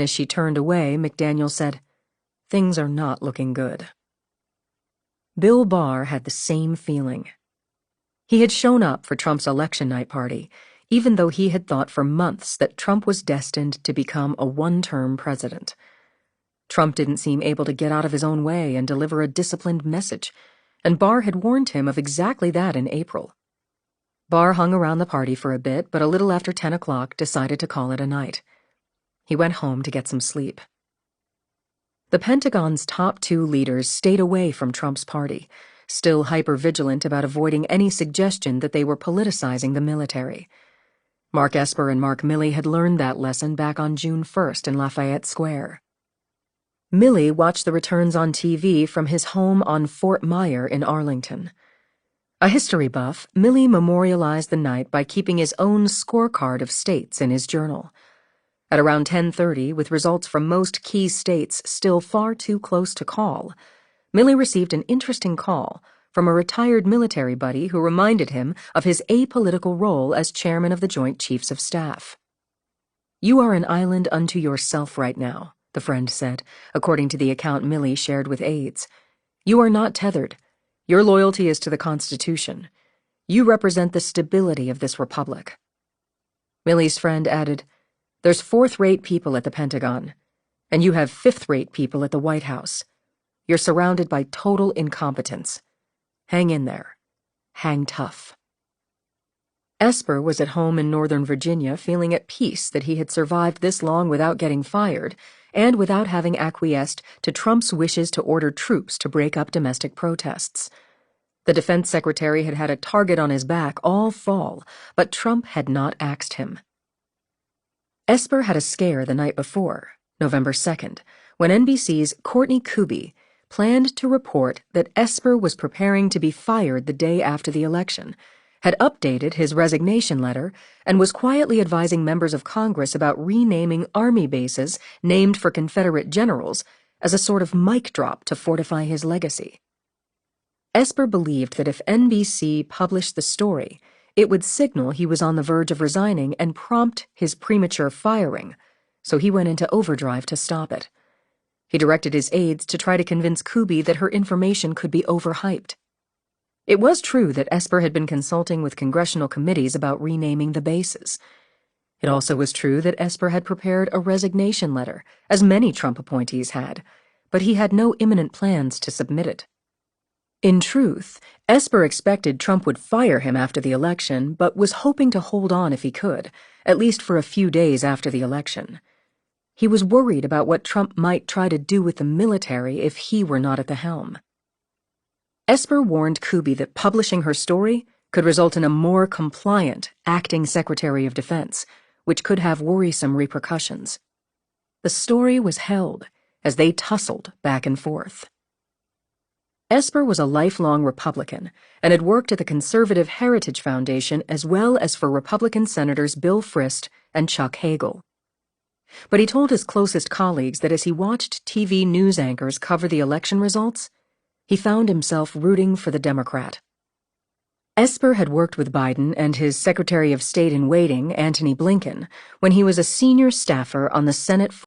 As she turned away, McDaniel said, "Things are not looking good." Bill Barr had the same feeling. He had shown up for Trump's election night party, even though he had thought for months that Trump was destined to become a one-term president. Trump didn't seem able to get out of his own way and deliver a disciplined message, and Barr had warned him of exactly that in April. Barr hung around the party for a bit, but a little after 10 o'clock decided to call it a night. He went home to get some sleep. The Pentagon's top two leaders stayed away from Trump's party, still hyper-vigilant about avoiding any suggestion that they were politicizing the military. Mark Esper and Mark Milley had learned that lesson back on June 1st in Lafayette Square. Milley watched the returns on TV from his home on Fort Myer in Arlington. A history buff, Milley memorialized the night by keeping his own scorecard of states in his journal. At around 10:30, with results from most key states still far too close to call, Milley received an interesting call from a retired military buddy who reminded him of his apolitical role as chairman of the Joint Chiefs of Staff. "You are an island unto yourself right now," the friend said, according to the account Milley shared with aides. "You are not tethered. Your loyalty is to the Constitution. You represent the stability of this republic." Milley's friend added, "There's fourth-rate people at the Pentagon, and you have fifth-rate people at the White House. You're surrounded by total incompetence. Hang in there. Hang tough." Esper was at home in Northern Virginia feeling at peace that he had survived this long without getting fired and without having acquiesced to Trump's wishes to order troops to break up domestic protests. The defense secretary had had a target on his back all fall, but Trump had not axed him. Esper had a scare the night before, November 2nd, when NBC's Courtney Kuby planned to report that Esper was preparing to be fired the day after the election, had updated his resignation letter, and was quietly advising members of Congress about renaming Army bases named for Confederate generals as a sort of mic drop to fortify his legacy. Esper believed that if NBC published the story, it would signal he was on the verge of resigning and prompt his premature firing, so he went into overdrive to stop it. He directed his aides to try to convince Kuby that her information could be overhyped. It was true that Esper had been consulting with congressional committees about renaming the bases. It also was true that Esper had prepared a resignation letter, as many Trump appointees had, but he had no imminent plans to submit it. In truth, Esper expected Trump would fire him after the election, but was hoping to hold on if he could, at least for a few days after the election. He was worried about what Trump might try to do with the military if he were not at the helm. Esper warned Kuby that publishing her story could result in a more compliant acting Secretary of Defense, which could have worrisome repercussions. The story was held as they tussled back and forth. Esper was a lifelong Republican and had worked at the Conservative Heritage Foundation as well as for Republican Senators Bill Frist and Chuck Hagel. But he told his closest colleagues that as he watched TV news anchors cover the election results, he found himself rooting for the Democrat. Esper had worked with Biden and his Secretary of State in waiting, Antony Blinken, when he was a senior staffer on the Senate